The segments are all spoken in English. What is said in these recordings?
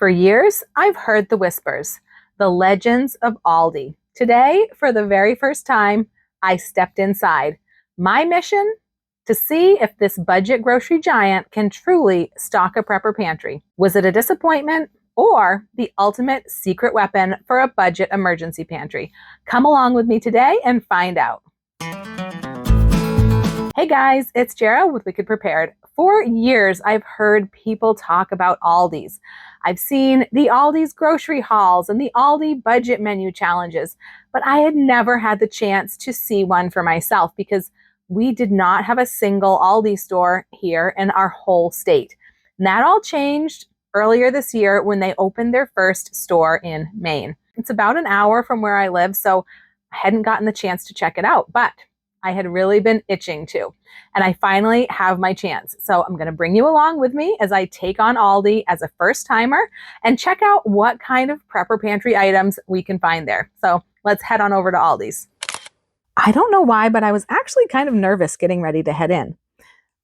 For years, I've heard the whispers, the legends of Aldi. Today, for the very first time, I stepped inside. My mission? To see if this budget grocery giant can truly stock a prepper pantry. Was it a disappointment or the ultimate secret weapon for a budget emergency pantry? Come along with me today and find out. Hey guys, it's Jera with Wicked Prepared. For years, I've heard people talk about Aldi's. I've seen the Aldi's grocery hauls and the Aldi budget menu challenges, but I had never had the chance to see one for myself because we did not have a single Aldi store here in our whole state. And that all changed earlier this year when they opened their first store in Maine. It's about an hour from where I live, so I hadn't gotten the chance to check it out, but I had really been itching to, and I finally have my chance. So I'm going to bring you along with me as I take on Aldi as a first timer and check out what kind of prepper pantry items we can find there. So let's head on over to Aldi's. I don't know why, but I was actually kind of nervous getting ready to head in.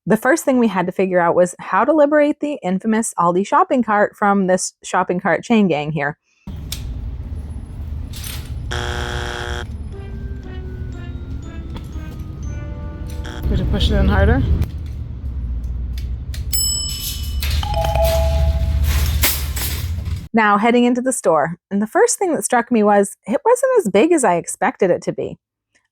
The first thing we had to figure out was how to liberate the infamous Aldi shopping cart from this shopping cart chain gang here. Could you push it in harder? Now heading into the store, and the first thing that struck me was it wasn't as big as I expected it to be.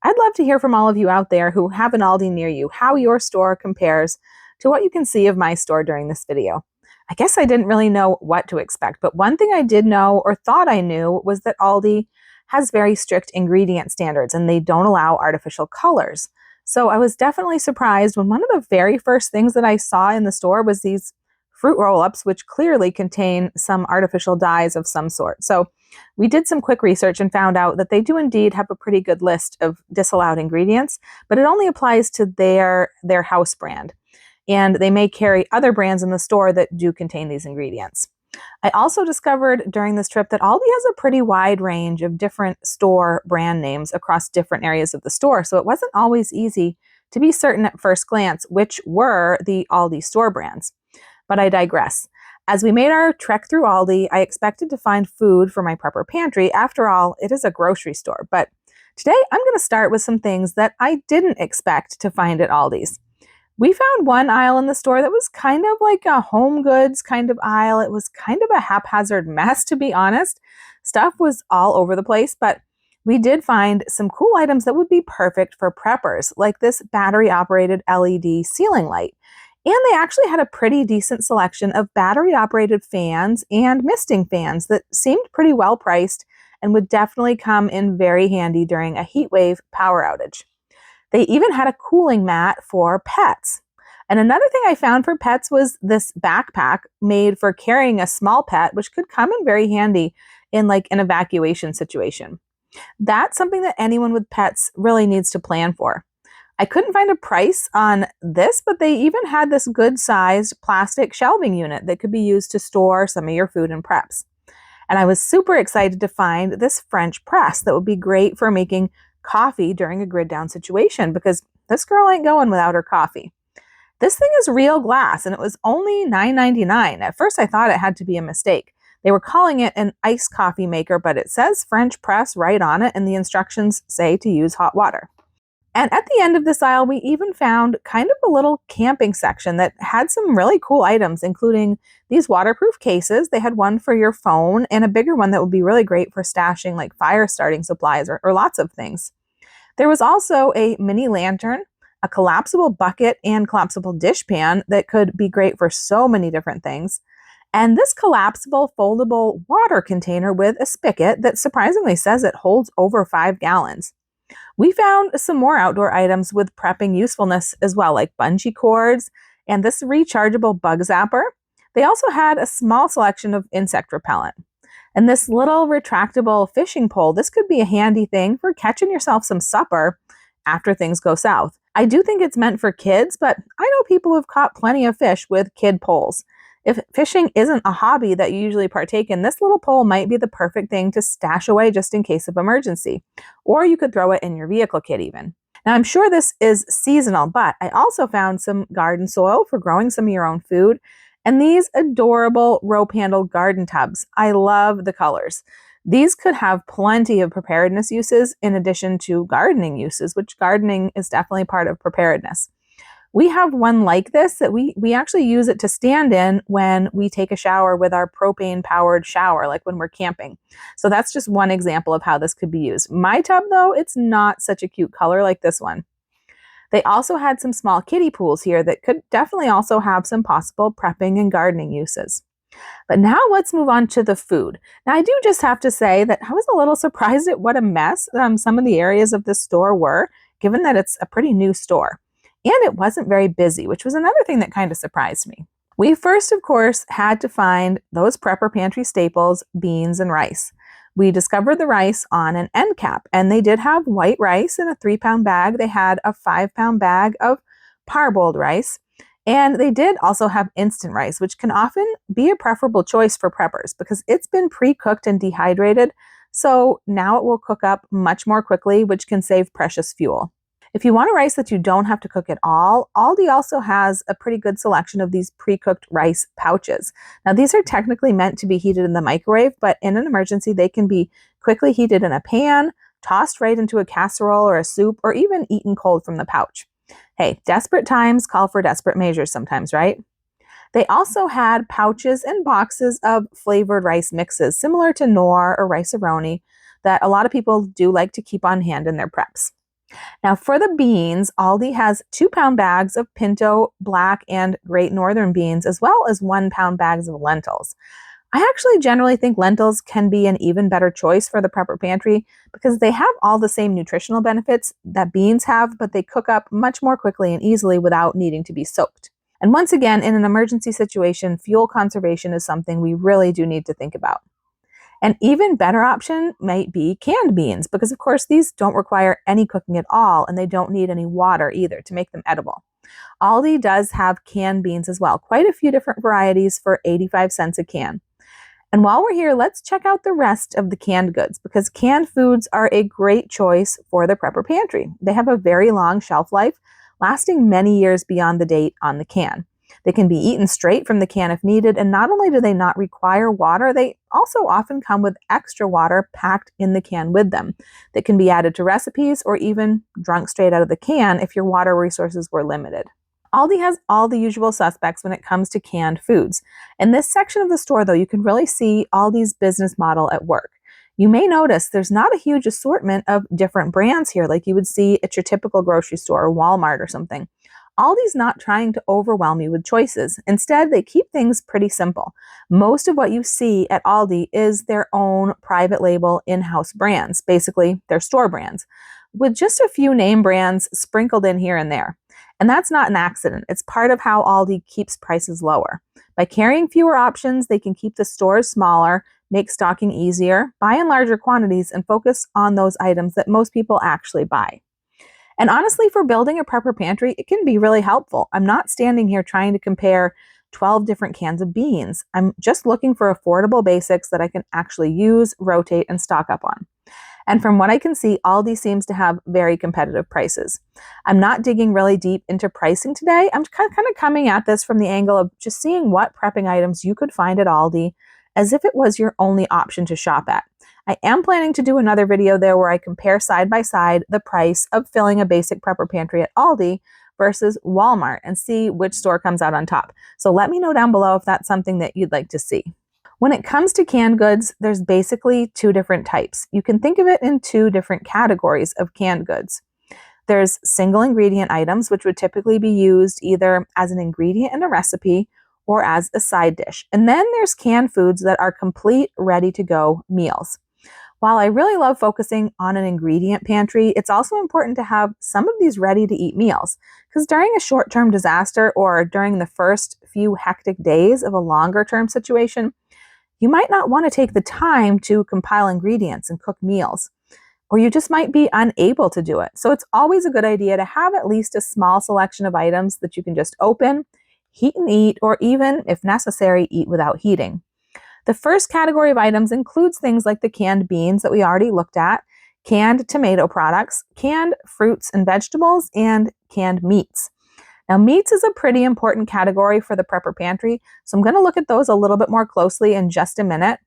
I'd love to hear from all of you out there who have an Aldi near you, how your store compares to what you can see of my store during this video. I guess I didn't really know what to expect, but one thing I did know or thought I knew was that Aldi has very strict ingredient standards and they don't allow artificial colors. So I was definitely surprised when one of the very first things that I saw in the store was these fruit roll-ups, which clearly contain some artificial dyes of some sort. So we did some quick research and found out that they do indeed have a pretty good list of disallowed ingredients, but it only applies to their house brand. And they may carry other brands in the store that do contain these ingredients. I also discovered during this trip that Aldi has a pretty wide range of different store brand names across different areas of the store, so it wasn't always easy to be certain at first glance which were the Aldi store brands. But I digress. As we made our trek through Aldi, I expected to find food for my prepper pantry. After all, it is a grocery store. But today I'm going to start with some things that I didn't expect to find at Aldi's. We found one aisle in the store that was kind of like a home goods kind of aisle. It was kind of a haphazard mess, to be honest. Stuff was all over the place, but we did find some cool items that would be perfect for preppers, like this battery-operated LED ceiling light. And they actually had a pretty decent selection of battery-operated fans and misting fans that seemed pretty well priced and would definitely come in very handy during a heat wave power outage. They even had a cooling mat for pets. And another thing I found for pets was this backpack made for carrying a small pet, which could come in very handy in like an evacuation situation. That's something that anyone with pets really needs to plan for. I couldn't find a price on this, but they even had this good-sized plastic shelving unit that could be used to store some of your food and preps. And I was super excited to find this French press that would be great for making coffee during a grid down situation because this girl ain't going without her coffee. This thing is real glass and it was only $9.99. At first I thought it had to be a mistake. They were calling it an iced coffee maker, but it says French press right on it and the instructions say to use hot water. And at the end of this aisle, we even found kind of a little camping section that had some really cool items, including these waterproof cases. They had one for your phone and a bigger one that would be really great for stashing like fire starting supplies or lots of things. There was also a mini lantern, a collapsible bucket and collapsible dishpan that could be great for so many different things. And this collapsible foldable water container with a spigot that surprisingly says it holds over 5 gallons. We found some more outdoor items with prepping usefulness as well, like bungee cords and this rechargeable bug zapper. They also had a small selection of insect repellent. And this little retractable fishing pole, this could be a handy thing for catching yourself some supper after things go south. I do think it's meant for kids, but I know people who've caught plenty of fish with kid poles. If fishing isn't a hobby that you usually partake in, this little pole might be the perfect thing to stash away just in case of emergency. Or you could throw it in your vehicle kit even. Now, I'm sure this is seasonal, but I also found some garden soil for growing some of your own food And these adorable rope-handled garden tubs. I love the colors. These could have plenty of preparedness uses in addition to gardening uses, which gardening is definitely part of preparedness. We have one like this that we actually use it to stand in when we take a shower with our propane powered shower, like when we're camping. So that's just one example of how this could be used. My tub, though, it's not such a cute color like this one. They also had some small kiddie pools here that could definitely also have some possible prepping and gardening uses. But now let's move on to the food. Now, I do just have to say that I was a little surprised at what a mess some of the areas of this store were, given that it's a pretty new store. And it wasn't very busy, which was another thing that kind of surprised me. We first, of course, had to find those prepper pantry staples, beans and rice. We discovered the rice on an end cap, and they did have white rice in a 3-pound bag. They had a 5-pound bag of parboiled rice. And they did also have instant rice, which can often be a preferable choice for preppers because it's been pre-cooked and dehydrated. So now it will cook up much more quickly, which can save precious fuel. If you want a rice that you don't have to cook at all, Aldi also has a pretty good selection of these pre-cooked rice pouches. Now, these are technically meant to be heated in the microwave, but in an emergency, they can be quickly heated in a pan, tossed right into a casserole or a soup, or even eaten cold from the pouch. Hey, desperate times call for desperate measures sometimes, right? They also had pouches and boxes of flavored rice mixes, similar to Knorr or Rice-A-Roni, that a lot of people do like to keep on hand in their preps. Now, for the beans, Aldi has 2-pound bags of pinto, black, and great northern beans, as well as 1-pound bags of lentils. I actually generally think lentils can be an even better choice for the prepper pantry because they have all the same nutritional benefits that beans have, but they cook up much more quickly and easily without needing to be soaked. And once again, in an emergency situation, fuel conservation is something we really do need to think about. An even better option might be canned beans because, of course, these don't require any cooking at all and they don't need any water either to make them edible. Aldi does have canned beans as well, quite a few different varieties for 85 cents a can. And while we're here, let's check out the rest of the canned goods because canned foods are a great choice for the prepper pantry. They have a very long shelf life, lasting many years beyond the date on the can. They can be eaten straight from the can if needed, and not only do they not require water, they also often come with extra water packed in the can with them that can be added to recipes or even drunk straight out of the can if your water resources were limited. Aldi has all the usual suspects when it comes to canned foods. In this section of the store, though, you can really see Aldi's business model at work. You may notice there's not a huge assortment of different brands here like you would see at your typical grocery store or Walmart or something. Aldi's not trying to overwhelm you with choices. Instead, they keep things pretty simple. Most of what you see at Aldi is their own private label in-house brands, basically their store brands, with just a few name brands sprinkled in here and there. And that's not an accident. It's part of how Aldi keeps prices lower. By carrying fewer options, they can keep the stores smaller, make stocking easier, buy in larger quantities, and focus on those items that most people actually buy. And honestly, for building a prepper pantry, it can be really helpful. I'm not standing here trying to compare 12 different cans of beans. I'm just looking for affordable basics that I can actually use, rotate, and stock up on. And from what I can see, Aldi seems to have very competitive prices. I'm not digging really deep into pricing today. I'm kind of coming at this from the angle of just seeing what prepping items you could find at Aldi as if it was your only option to shop at. I am planning to do another video there where I compare side by side the price of filling a basic prepper pantry at Aldi versus Walmart and see which store comes out on top. So let me know down below if that's something that you'd like to see. When it comes to canned goods, there's basically 2 different types. You can think of it in 2 different categories of canned goods. There's single ingredient items, which would typically be used either as an ingredient in a recipe or as a side dish. And then there's canned foods that are complete, ready-to-go meals. While I really love focusing on an ingredient pantry, it's also important to have some of these ready-to-eat meals because during a short-term disaster or during the first few hectic days of a longer-term situation, you might not want to take the time to compile ingredients and cook meals, or you just might be unable to do it. So it's always a good idea to have at least a small selection of items that you can just open, heat and eat, or even, if necessary, eat without heating. The first category of items includes things like the canned beans that we already looked at, canned tomato products, canned fruits and vegetables, and canned meats. Now, meats is a pretty important category for the prepper pantry, so I'm going to look at those a little bit more closely in just a minute.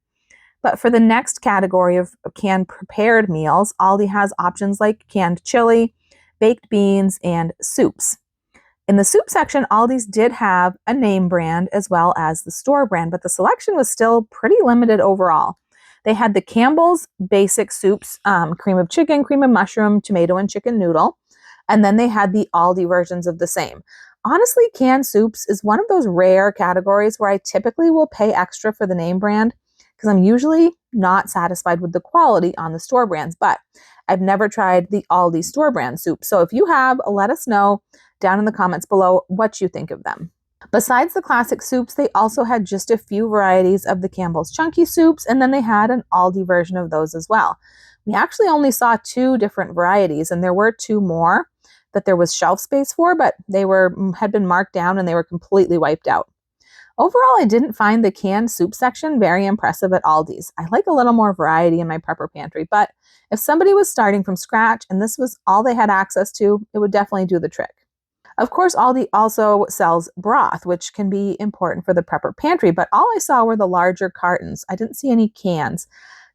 But for the next category of canned prepared meals, Aldi has options like canned chili, baked beans, and soups. In the soup section, Aldi's did have a name brand as well as the store brand, but the selection was still pretty limited overall. They had the Campbell's basic soups, cream of chicken, cream of mushroom, tomato, and chicken noodle. And then they had the Aldi versions of the same. Honestly, canned soups is one of those rare categories where I typically will pay extra for the name brand because I'm usually not satisfied with the quality on the store brands, but I've never tried the Aldi store brand soup. So if you have, let us know down in the comments below what you think of them. Besides the classic soups, they also had just a few varieties of the Campbell's chunky soups, and then they had an Aldi version of those as well. We actually only saw 2 different varieties, and there were 2 more that there was shelf space for, but they had been marked down and they were completely wiped out. Overall, I didn't find the canned soup section very impressive at Aldi's. I like a little more variety in my prepper pantry, but if somebody was starting from scratch and this was all they had access to, it would definitely do the trick. Of course, Aldi also sells broth, which can be important for the prepper pantry, but all I saw were the larger cartons. I didn't see any cans.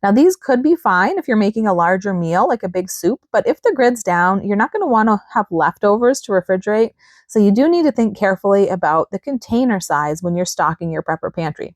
Now, these could be fine if you're making a larger meal, like a big soup, but if the grid's down, you're not going to want to have leftovers to refrigerate, so you do need to think carefully about the container size when you're stocking your prepper pantry.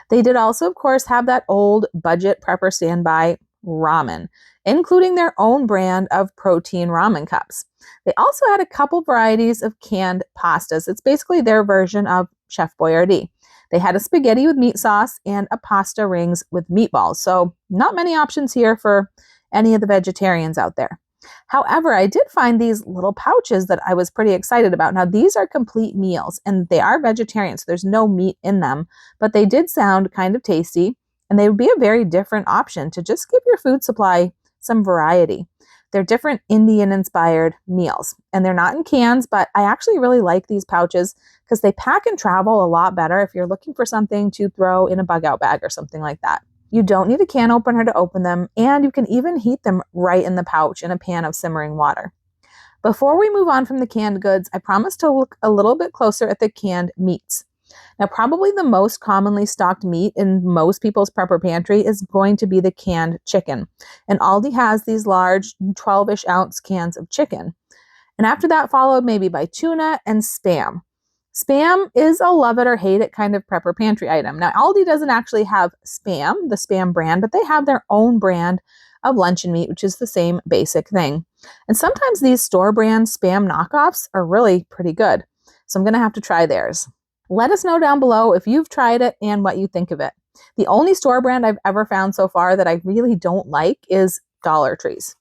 They did also, of course, have that old budget prepper standby ramen, including their own brand of protein ramen cups. They also had a couple varieties of canned pastas. It's basically their version of Chef Boyardee. They had a spaghetti with meat sauce and a pasta rings with meatballs. So not many options here for any of the vegetarians out there. However, I did find these little pouches that I was pretty excited about. Now, these are complete meals and they are vegetarian, so there's no meat in them, but they did sound kind of tasty and they would be a very different option to just give your food supply some variety. They're different Indian-inspired meals, and they're not in cans, but I actually really like these pouches because they pack and travel a lot better if you're looking for something to throw in a bug-out bag or something like that. You don't need a can opener to open them, and you can even heat them right in the pouch in a pan of simmering water. Before we move on from the canned goods, I promise to look a little bit closer at the canned meats. Now, probably the most commonly stocked meat in most people's prepper pantry is going to be the canned chicken. And Aldi has these large 12-ish ounce cans of chicken. And after that, followed maybe by tuna and Spam. Spam is a love it or hate it kind of prepper pantry item. Now, Aldi doesn't actually have Spam, the Spam brand, but they have their own brand of luncheon meat, which is the same basic thing. And sometimes these store brand Spam knockoffs are really pretty good. So I'm going to have to try theirs. Let us know down below if you've tried it and what you think of it. The only store brand I've ever found so far that I really don't like is Dollar Tree's.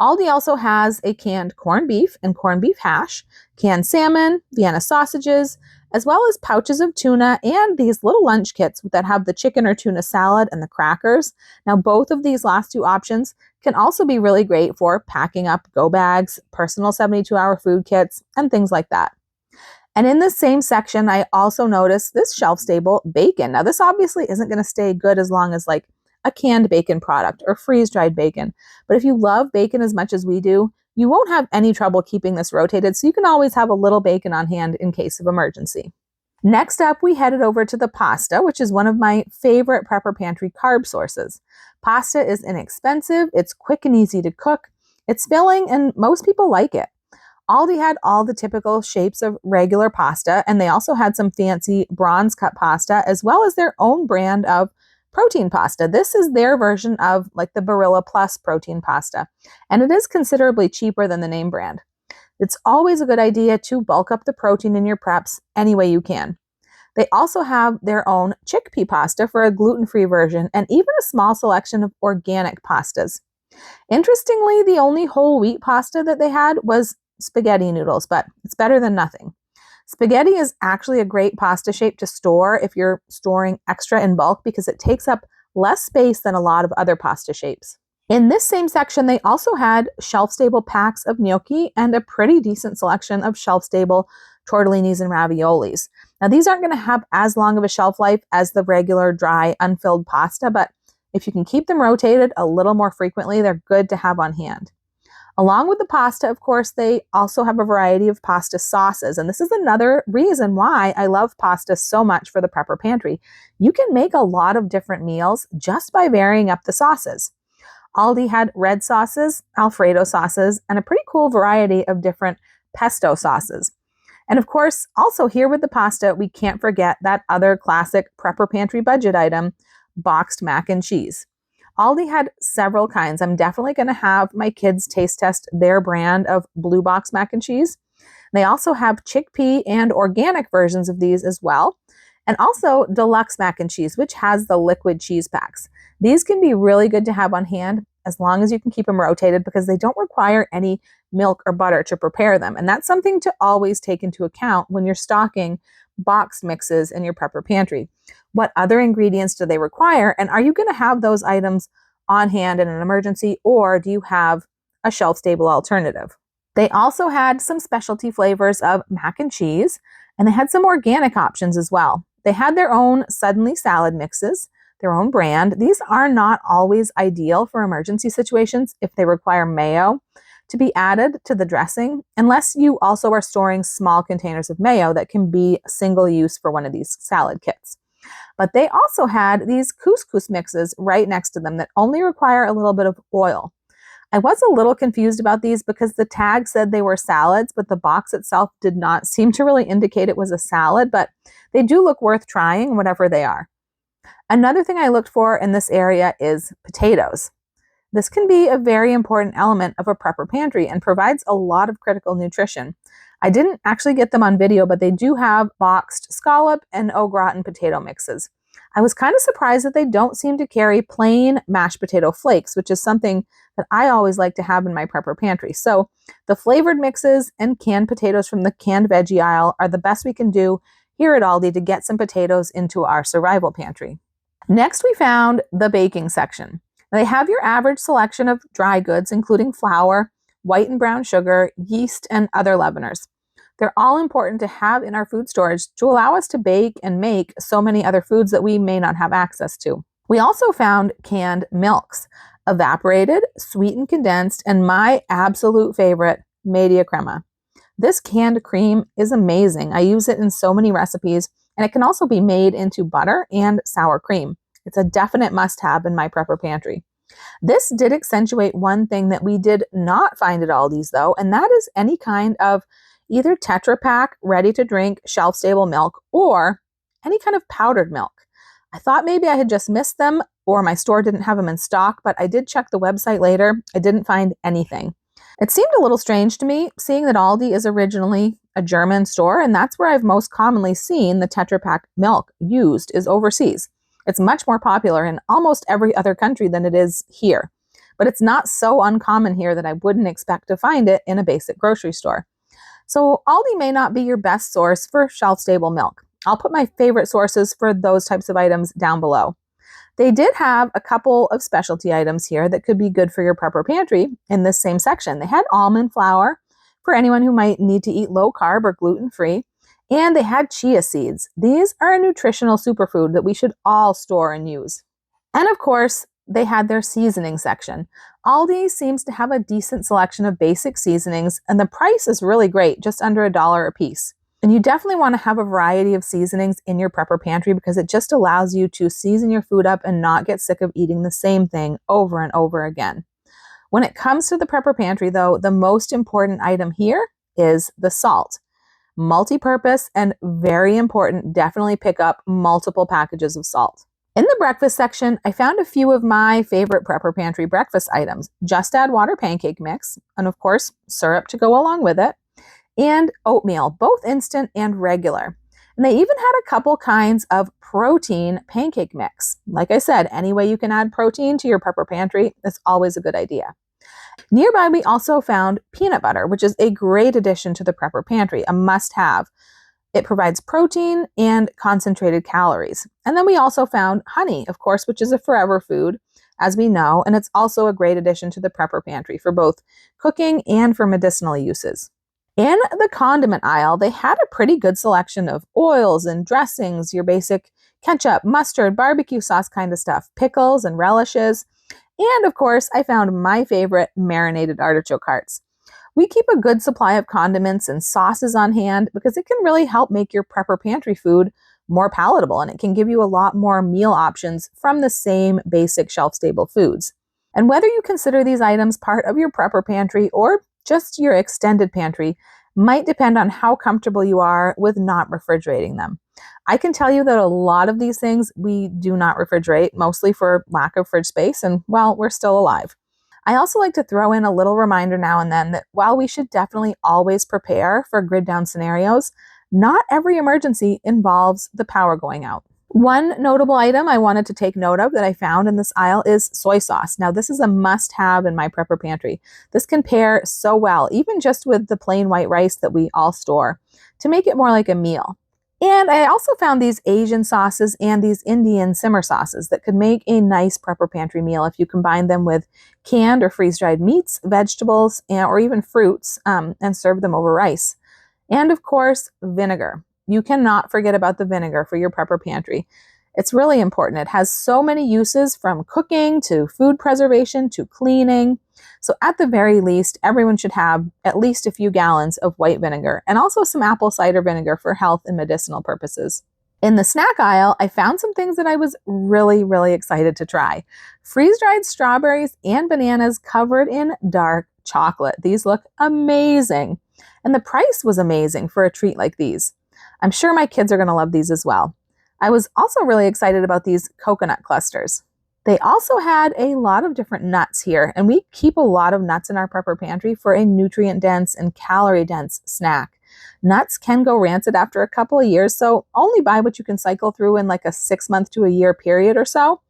Aldi also has a canned corned beef and corned beef hash, canned salmon, Vienna sausages, as well as pouches of tuna and these little lunch kits that have the chicken or tuna salad and the crackers. Now, both of these last 2 options can also be really great for packing up go bags, personal 72-hour food kits, and things like that. And in this same section, I also noticed this shelf-stable bacon. Now, this obviously isn't going to stay good as long as like a canned bacon product or freeze-dried bacon. But if you love bacon as much as we do, you won't have any trouble keeping this rotated, so you can always have a little bacon on hand in case of emergency. Next up, we headed over to the pasta, which is one of my favorite prepper pantry carb sources. Pasta is inexpensive, it's quick and easy to cook, it's filling, and most people like it. Aldi had all the typical shapes of regular pasta, and they also had some fancy bronze cut pasta, as well as their own brand of protein pasta. This is their version of like the Barilla Plus protein pasta, and it is considerably cheaper than the name brand. It's always a good idea to bulk up the protein in your preps any way you can. They also have their own chickpea pasta for a gluten-free version, and even a small selection of organic pastas. Interestingly, the only whole wheat pasta that they had was spaghetti noodles, but it's better than nothing. Spaghetti is actually a great pasta shape to store if you're storing extra in bulk because it takes up less space than a lot of other pasta shapes. In this same section, they also had shelf-stable packs of gnocchi and a pretty decent selection of shelf-stable tortellinis and raviolis. Now, these aren't going to have as long of a shelf life as the regular dry, unfilled pasta, but if you can keep them rotated a little more frequently, they're good to have on hand. Along with the pasta, of course, they also have a variety of pasta sauces. And this is another reason why I love pasta so much for the prepper pantry. You can make a lot of different meals just by varying up the sauces. Aldi had red sauces, Alfredo sauces, and a pretty cool variety of different pesto sauces. And of course, also here with the pasta, we can't forget that other classic prepper pantry budget item, boxed mac and cheese. Aldi had several kinds. I'm definitely going to have my kids taste test their brand of blue box mac and cheese. They also have chickpea and organic versions of these as well. And also deluxe mac and cheese, which has the liquid cheese packs. These can be really good to have on hand as long as you can keep them rotated because they don't require any milk or butter to prepare them. And that's something to always take into account when you're stocking boxed mixes in your prepper pantry. What other ingredients do they require? And are you going to have those items on hand in an emergency, or do you have a shelf-stable alternative? They also had some specialty flavors of mac and cheese, and they had some organic options as well. They had their own suddenly salad mixes, their own brand. These are not always ideal for emergency situations if they require mayo to be added to the dressing, unless you also are storing small containers of mayo that can be single use for one of these salad kits. But they also had these couscous mixes right next to them that only require a little bit of oil. I was a little confused about these because the tag said they were salads, but the box itself did not seem to really indicate it was a salad, but they do look worth trying, whatever they are. Another thing I looked for in this area is potatoes. This can be a very important element of a prepper pantry and provides a lot of critical nutrition. I didn't actually get them on video, but they do have boxed scallop and au gratin potato mixes. I was kind of surprised that they don't seem to carry plain mashed potato flakes, which is something that I always like to have in my prepper pantry. So the flavored mixes and canned potatoes from the canned veggie aisle are the best we can do here at Aldi to get some potatoes into our survival pantry. Next, we found the baking section. They have your average selection of dry goods, including flour, white and brown sugar, yeast, and other leaveners. They're all important to have in our food storage to allow us to bake and make so many other foods that we may not have access to. We also found canned milks, evaporated, sweetened, condensed, and my absolute favorite, media crema. This canned cream is amazing. I use it in so many recipes, and it can also be made into butter and sour cream. It's a definite must-have in my prepper pantry. This did accentuate one thing that we did not find at Aldi's though, and that is any kind of either Tetra Pak, ready-to-drink, shelf-stable milk, or any kind of powdered milk. I thought maybe I had just missed them or my store didn't have them in stock, but I did check the website later. I didn't find anything. It seemed a little strange to me, seeing that Aldi is originally a German store, and that's where I've most commonly seen the Tetra Pak milk used is overseas. It's much more popular in almost every other country than it is here. But it's not so uncommon here that I wouldn't expect to find it in a basic grocery store. So Aldi may not be your best source for shelf-stable milk. I'll put my favorite sources for those types of items down below. They did have a couple of specialty items here that could be good for your prepper pantry in this same section. They had almond flour for anyone who might need to eat low carb or gluten-free. And they had chia seeds. These are a nutritional superfood that we should all store and use. And of course, they had their seasoning section. Aldi seems to have a decent selection of basic seasonings, and the price is really great, just under $1 a piece. And you definitely want to have a variety of seasonings in your prepper pantry because it just allows you to season your food up and not get sick of eating the same thing over and over again. When it comes to the prepper pantry, though, the most important item here is the salt. Multi-purpose and very important, definitely pick up multiple packages of salt. In the breakfast section, I found a few of my favorite prepper pantry breakfast items. Just Add Water pancake mix, and of course, syrup to go along with it, and oatmeal, both instant and regular. And they even had a couple kinds of protein pancake mix. Like I said, any way you can add protein to your prepper pantry is always a good idea. Nearby, we also found peanut butter, which is a great addition to the prepper pantry, a must-have. It provides protein and concentrated calories. And then we also found honey, of course, which is a forever food, as we know, and it's also a great addition to the prepper pantry for both cooking and for medicinal uses. In the condiment aisle, they had a pretty good selection of oils and dressings, your basic ketchup, mustard, barbecue sauce kind of stuff, pickles and relishes. And of course, I found my favorite marinated artichoke hearts. We keep a good supply of condiments and sauces on hand because it can really help make your prepper pantry food more palatable, and it can give you a lot more meal options from the same basic shelf stable foods. And whether you consider these items part of your prepper pantry or just your extended pantry might depend on how comfortable you are with not refrigerating them. I can tell you that a lot of these things we do not refrigerate, mostly for lack of fridge space, and well, we're still alive. I also like to throw in a little reminder now and then that while we should definitely always prepare for grid down scenarios, not every emergency involves the power going out. One notable item I wanted to take note of that I found in this aisle is soy sauce. Now, this is a must have in my prepper pantry. This can pair so well, even just with the plain white rice that we all store, to make it more like a meal. And I also found these Asian sauces and these Indian simmer sauces that could make a nice prepper pantry meal if you combine them with canned or freeze-dried meats, vegetables, or even fruits, and serve them over rice. And of course, vinegar. You cannot forget about the vinegar for your prepper pantry. It's really important. It has so many uses, from cooking to food preservation to cleaning. So at the very least, everyone should have at least a few gallons of white vinegar and also some apple cider vinegar for health and medicinal purposes. In the snack aisle, I found some things that I was really excited to try. Freeze-dried strawberries and bananas covered in dark chocolate. These look amazing. And the price was amazing for a treat like these. I'm sure my kids are going to love these as well. I was also really excited about these coconut clusters. They also had a lot of different nuts here, and we keep a lot of nuts in our prepper pantry for a nutrient-dense and calorie-dense snack. Nuts can go rancid after a couple of years, so only buy what you can cycle through in like a 6-month to a year period or so.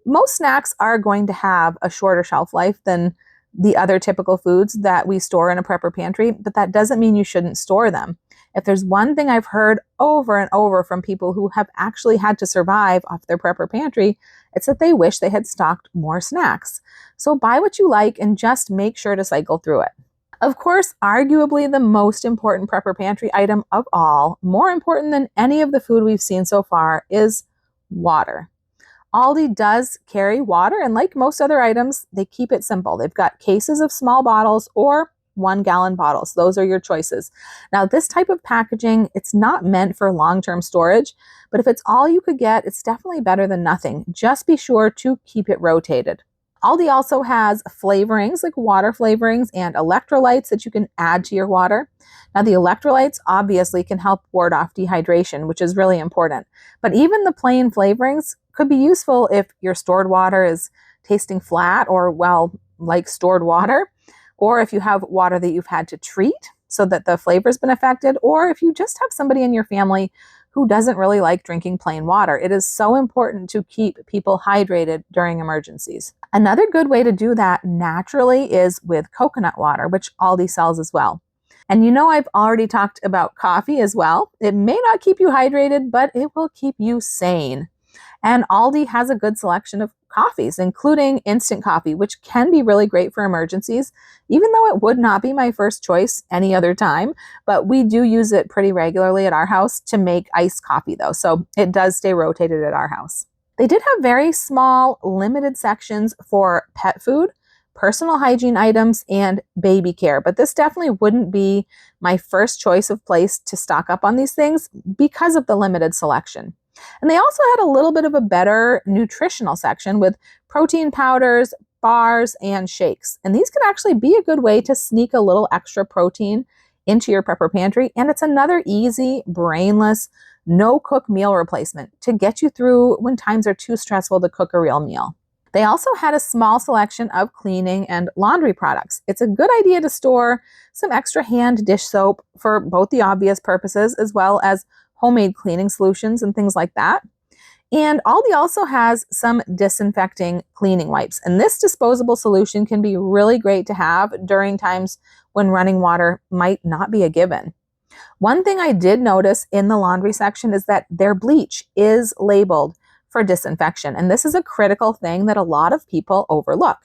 Most snacks are going to have a shorter shelf life than the other typical foods that we store in a prepper pantry, but that doesn't mean you shouldn't store them. If there's one thing I've heard over and over from people who have actually had to survive off their prepper pantry, it's that they wish they had stocked more snacks. So buy what you like and just make sure to cycle through it. Of course, arguably the most important prepper pantry item of all, more important than any of the food we've seen so far, is water. Aldi does carry water, and like most other items, they keep it simple. They've got cases of small bottles or 1-gallon bottles. Those are your choices. Now, this type of packaging, it's not meant for long-term storage, but if it's all you could get, it's definitely better than nothing. Just be sure to keep it rotated. Aldi also has flavorings like water flavorings and electrolytes that you can add to your water. Now, the electrolytes obviously can help ward off dehydration, which is really important. But even the plain flavorings could be useful if your stored water is tasting flat or, well, like stored water, or if you have water that you've had to treat so that the flavor's been affected, or if you just have somebody in your family who doesn't really like drinking plain water. It is so important to keep people hydrated during emergencies. Another good way to do that naturally is with coconut water, which Aldi sells as well. And you know, I've already talked about coffee as well. It may not keep you hydrated, but it will keep you sane. And Aldi has a good selection of coffees, including instant coffee, which can be really great for emergencies, even though it would not be my first choice any other time. But we do use it pretty regularly at our house to make iced coffee, though, so it does stay rotated at our house. They did have very small, limited sections for pet food, personal hygiene items, and baby care, but this definitely wouldn't be my first choice of place to stock up on these things because of the limited selection. And they also had a little bit of a better nutritional section with protein powders, bars, and shakes. And these can actually be a good way to sneak a little extra protein into your prepper pantry. And it's another easy, brainless, no-cook meal replacement to get you through when times are too stressful to cook a real meal. They also had a small selection of cleaning and laundry products. It's a good idea to store some extra hand dish soap for both the obvious purposes as well as homemade cleaning solutions and things like that. And Aldi also has some disinfecting cleaning wipes. And this disposable solution can be really great to have during times when running water might not be a given. One thing I did notice in the laundry section is that their bleach is labeled for disinfection. And this is a critical thing that a lot of people overlook.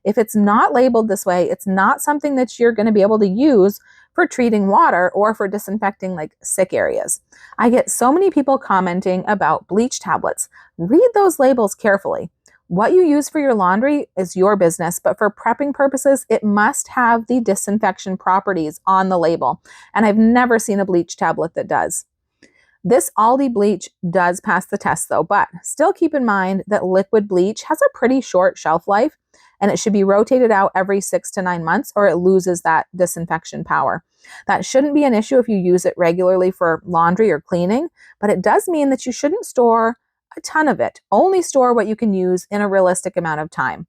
If it's not labeled this way, it's not something that you're going to be able to use for treating water or for disinfecting like sick areas. I get so many people commenting about bleach tablets. Read those labels carefully. What you use for your laundry is your business, but for prepping purposes, it must have the disinfection properties on the label. And I've never seen a bleach tablet that does. This Aldi bleach does pass the test though, but still keep in mind that liquid bleach has a pretty short shelf life and it should be rotated out every 6 to 9 months or it loses that disinfection power. That shouldn't be an issue if you use it regularly for laundry or cleaning, but it does mean that you shouldn't store a ton of it. Only store what you can use in a realistic amount of time.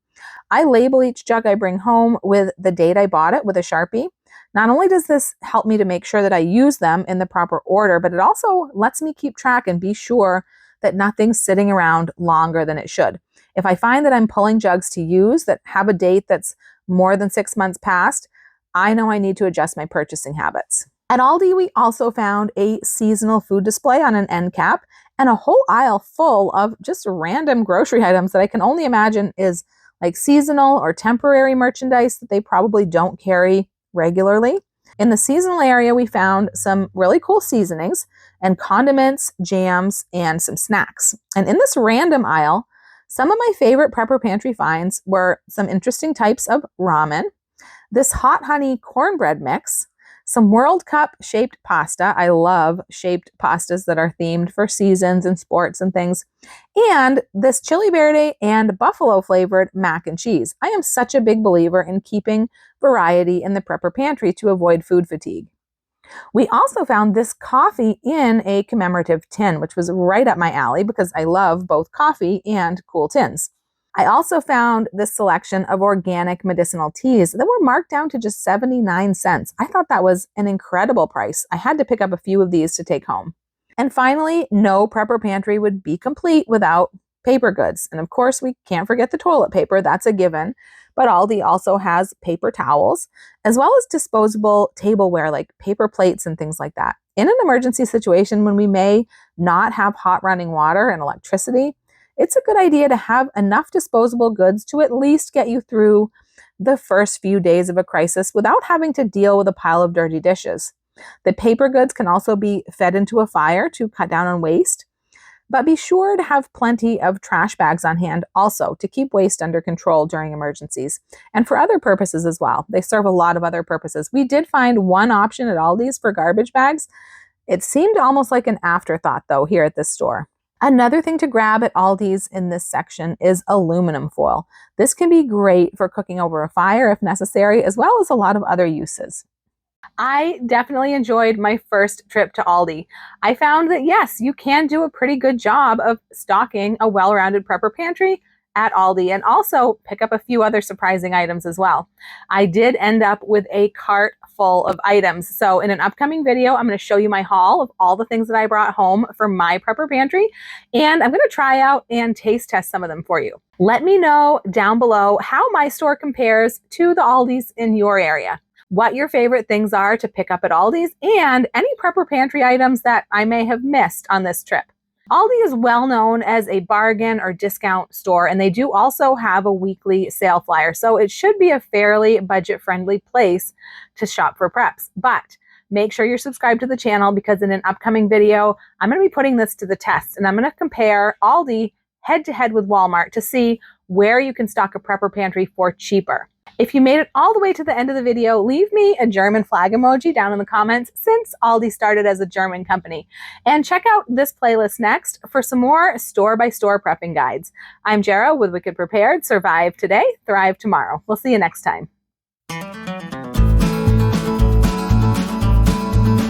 I label each jug I bring home with the date I bought it with a Sharpie. Not only does this help me to make sure that I use them in the proper order, but it also lets me keep track and be sure that nothing's sitting around longer than it should. If I find that I'm pulling jugs to use that have a date that's more than 6 months past, I know I need to adjust my purchasing habits. At Aldi, we also found a seasonal food display on an end cap and a whole aisle full of just random grocery items that I can only imagine is like seasonal or temporary merchandise that they probably don't carry regularly. In the seasonal area, we found some really cool seasonings and condiments, jams, and some snacks. And in this random aisle, some of my favorite prepper pantry finds were some interesting types of ramen, this hot honey cornbread mix, some World Cup shaped pasta. I love shaped pastas that are themed for seasons and sports and things. And this chili verde and buffalo flavored mac and cheese. I am such a big believer in keeping variety in the prepper pantry to avoid food fatigue. We also found this coffee in a commemorative tin, which was right up my alley because I love both coffee and cool tins. I also found this selection of organic medicinal teas that were marked down to just 79 cents. I thought that was an incredible price. I had to pick up a few of these to take home. And finally, no prepper pantry would be complete without paper goods. And of course, we can't forget the toilet paper. That's a given. But Aldi also has paper towels, as well as disposable tableware like paper plates and things like that. In an emergency situation when we may not have hot running water and electricity, it's a good idea to have enough disposable goods to at least get you through the first few days of a crisis without having to deal with a pile of dirty dishes. The paper goods can also be fed into a fire to cut down on waste, but be sure to have plenty of trash bags on hand also to keep waste under control during emergencies and for other purposes as well. They serve a lot of other purposes. We did find one option at Aldi's for garbage bags. It seemed almost like an afterthought though here at this store. Another thing to grab at Aldi's in this section is aluminum foil. This can be great for cooking over a fire if necessary, as well as a lot of other uses. I definitely enjoyed my first trip to Aldi. I found that yes, you can do a pretty good job of stocking a well-rounded prepper pantry at Aldi and also pick up a few other surprising items as well. I did end up with a cart full of items. So in an upcoming video, I'm going to show you my haul of all the things that I brought home for my prepper pantry. And I'm going to try out and taste test some of them for you. Let me know down below how my store compares to the Aldi's in your area, what your favorite things are to pick up at Aldi's, and any prepper pantry items that I may have missed on this trip. Aldi is well known as a bargain or discount store, and they do also have a weekly sale flyer, so it should be a fairly budget-friendly place to shop for preps. But make sure you're subscribed to the channel because in an upcoming video, I'm going to be putting this to the test, and I'm going to compare Aldi head-to-head with Walmart to see where you can stock a prepper pantry for cheaper. If you made it all the way to the end of the video, leave me a German flag emoji down in the comments since Aldi started as a German company. And check out this playlist next for some more store-by-store prepping guides. I'm Jera with Wicked Prepared. Survive today, thrive tomorrow. We'll see you next time.